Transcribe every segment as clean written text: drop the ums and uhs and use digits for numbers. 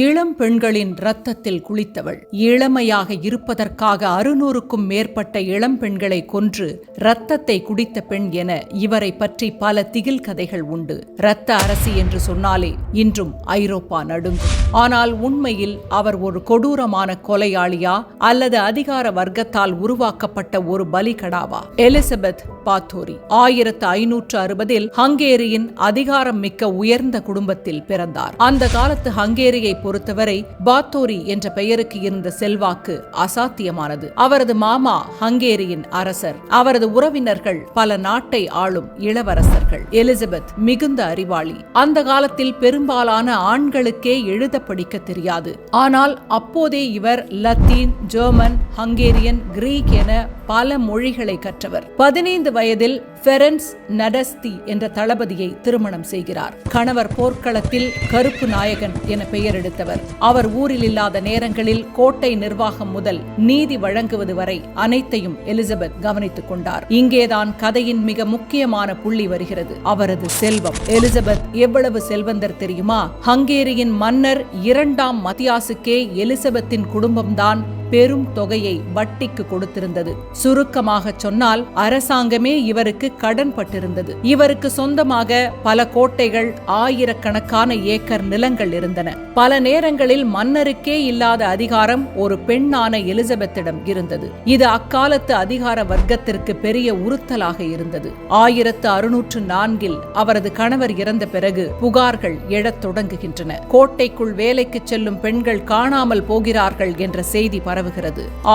இளம் பெண்களின் இரத்தத்தில் குளித்தவள். இளமையாக இருப்பதற்காக 600க்கும் மேற்பட்ட இளம் பெண்களை கொன்று இரத்தத்தை குடித்த பெண் என இவரை பற்றி பல திகில் கதைகள் உண்டு. இரத்த அரசி என்று சொன்னாலே இன்றும் ஐரோப்பா நடுங்கும். ஆனால் உண்மையில் அவர் ஒரு கொடூரமான கொலையாளியா அல்லது அதிகார வர்க்கத்தால் உருவாக்கப்பட்ட ஒரு பலிகடாவா? எலிசபெத் பாத்தோரி 1560இல் ஹங்கேரியின் அதிகாரம் மிக்க உயர்ந்த குடும்பத்தில் பிறந்தார். அந்த காலத்து ஹங்கேரியை பொறுத்தவரை பாத்தோரி என்ற பெயருக்கு இருந்த செல்வாக்கு அசாத்தியமானது. அவரது மாமா ஹங்கேரியின் அரசர், அவரது உறவினர்கள் பல நாட்டை ஆளும் இளவரசர்கள். எலிசபெத் மிகுந்த அறிவாளி. அந்த காலத்தில் பெரும்பாலான ஆண்களுக்கே எழுத படிக்க தெரியாது. ஆனால் அப்போதே இவர் லத்தீன், ஜெர்மன், ஹங்கேரியன், கிரீக் என பல மொழிகளை கற்றவர். 15 வயதில் ஃபெரன்ஸ் நடஸ்தி என்ற தளபதியை திருமணம் செய்கிறார். கணவர் போர்க்களத்தில் கருப்பு நாயகன் என பெயர் எடுத்தவர். அவர் ஊரில் இல்லாத நேரங்களில் கோட்டை நிர்வாகம் முதல் நீதி வழங்குவது வரை அனைத்தையும் எலிசபெத் கவனித்துக் கொண்டார். இங்கேதான் கதையின் மிக முக்கியமான புள்ளி வருகிறது, அவரது செல்வம். எலிசபெத் எவ்வளவு செல்வந்தர் தெரியுமா? ஹங்கேரியின் மன்னர் 2ஆம் மத்தியாசுக்கே எலிசபெத்தின் குடும்பம்தான் பெரும் தொகையை வட்டிக்கு கொடுத்திருந்தது. சுருக்கமாக சொன்னால் அரசாங்கமே இவருக்கு கடன் பட்டிருந்தது. இவருக்கு சொந்தமாக பல கோட்டைகள், ஆயிரக்கணக்கான ஏக்கர் நிலங்கள் இருந்தன. பல நேரங்களில் மன்னருக்கே இல்லாத அதிகாரம் ஒரு பெண்ணான எலிசபெத்திடம் இருந்தது. இது அக்காலத்து அதிகார வர்க்கத்திற்கு பெரிய உறுத்தலாக இருந்தது. 1604இல் அவரது கணவர் இறந்த பிறகு புகார்கள் எழத் தொடங்குகின்றன. கோட்டைக்குள் வேலைக்கு செல்லும் பெண்கள் காணாமல் போகிறார்கள் என்ற செய்தி பரவுகிறது.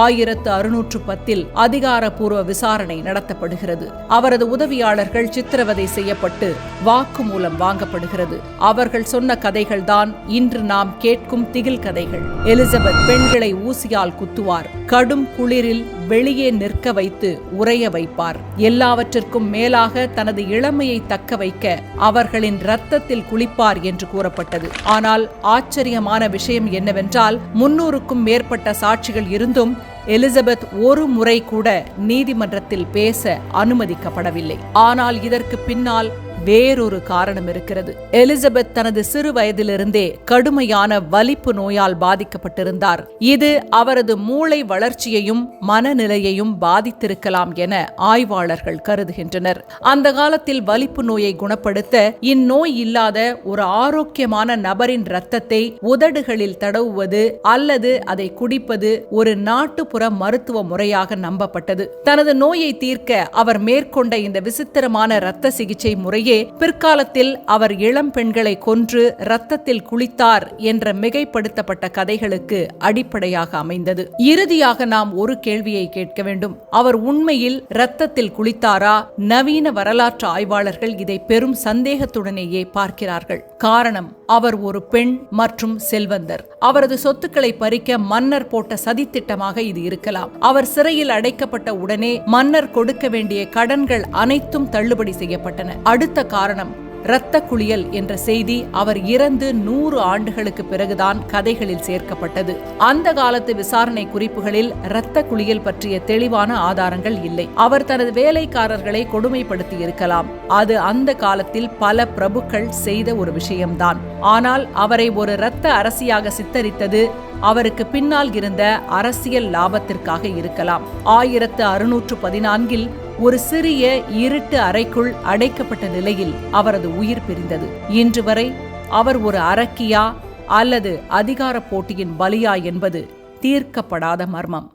1610இல் அதிகாரப்பூர்வ விசாரணை நடத்தப்படுகிறது. அவரது உதவியாளர்கள் சித்திரவதை செய்யப்பட்டு வாக்குமூலம் வாங்கப்படுகிறது. அவர்கள் சொன்ன கதைகள்தான் இன்று நாம் கேட்கும் திகில் கதைகள். எலிசபெத் பெண்களை ஊசியால் குத்துவார், கடும் குளிரில் வெளியே நிற்க வைத்து உறைய வைப்பார். எல்லாவற்றிற்கும் மேலாக தனது இளமையை தக்க வைக்க அவர்களின் இரத்தத்தில் குளிப்பார் என்று கூறப்பட்டது. ஆனால் ஆச்சரியமான விஷயம் என்னவென்றால் 300க்கும் மேற்பட்ட சாட்சிகள் இருந்தும் எலிசபெத் ஒரு முறை கூட நீதிமன்றத்தில் பேச அனுமதிக்கப்படவில்லை. ஆனால் இதற்கு பின்னால் வேறொரு காரணம் இருக்கிறது. எலிசபெத் தனது சிறு வயதிலிருந்தே கடுமையான வலிப்பு நோயால் பாதிக்கப்பட்டிருந்தார். இது அவரது மூளை வளர்ச்சியையும் மனநிலையையும் பாதித்திருக்கலாம் என ஆய்வாளர்கள் கருதுகின்றனர். அந்த காலத்தில் வலிப்பு நோயை குணப்படுத்த இந்நோய் இல்லாத ஒரு ஆரோக்கியமான நபரின் இரத்தத்தை உதடுகளில் தடவுவது அல்லது அதை குடிப்பது ஒரு நாட்டுப்புற மருத்துவ முறையாக நம்பப்பட்டது. தனது நோயை தீர்க்க அவர் மேற்கொண்ட இந்த விசித்திரமான இரத்த சிகிச்சை முறையே பிற்காலத்தில் அவர் இளம் பெண்களை கொன்று இரத்தத்தில் குளித்தார் என்ற மிகைப்படுத்தப்பட்ட கதைகளுக்கு அடிப்படையாக அமைந்தது. இறுதியாக நாம் ஒரு கேள்வியை கேட்க வேண்டும். அவர் உண்மையில் இரத்தத்தில் குளித்தாரா? நவீன வரலாற்று ஆய்வாளர்கள் இதை பெரும் சந்தேகத்துடனேயே பார்க்கிறார்கள். காரணம், அவர் ஒரு பெண் மற்றும் செல்வந்தர். அவரது சொத்துக்களை பறிக்க மன்னர் போட்ட சதித்திட்டமாக இது இருக்கலாம். அவர் சிறையில் அடைக்கப்பட்ட உடனே மன்னர் கொடுக்க வேண்டிய கடன்கள் அனைத்தும் தள்ளுபடி செய்யப்பட்டன. அடுத்த காரணம், இரத்த குளியல் என்ற செய்தி அவர் இறந்து 100 ஆண்டுகளுக்கு பிறகுதான் கதைகளில் சேர்க்கப்பட்டது. அந்த காலத்து விசாரணை குறிப்புகளில் இரத்த குளியல் பற்றிய தெளிவான ஆதாரங்கள் இல்லை. அவர் தனது வேலைக்காரர்களை கொடுமைப்படுத்தி இருக்கலாம். அது அந்த காலத்தில் பல பிரபுக்கள் செய்த ஒரு விஷயம்தான். ஆனால் அவரை ஒரு இரத்த அரசியாக சித்தரித்தது அவருக்கு பின்னால் இருந்த அரசியல் லாபத்திற்காக இருக்கலாம். 1614இல் ஒரு சிறிய இருட்டு அறைக்குள் அடைக்கப்பட்ட நிலையில் அவரது உயிர் பிரிந்தது. இன்று வரை அவர் ஒரு அரக்கியா அல்லது அதிகார போட்டியின் பலியா என்பது தீர்க்கப்படாத மர்மம்.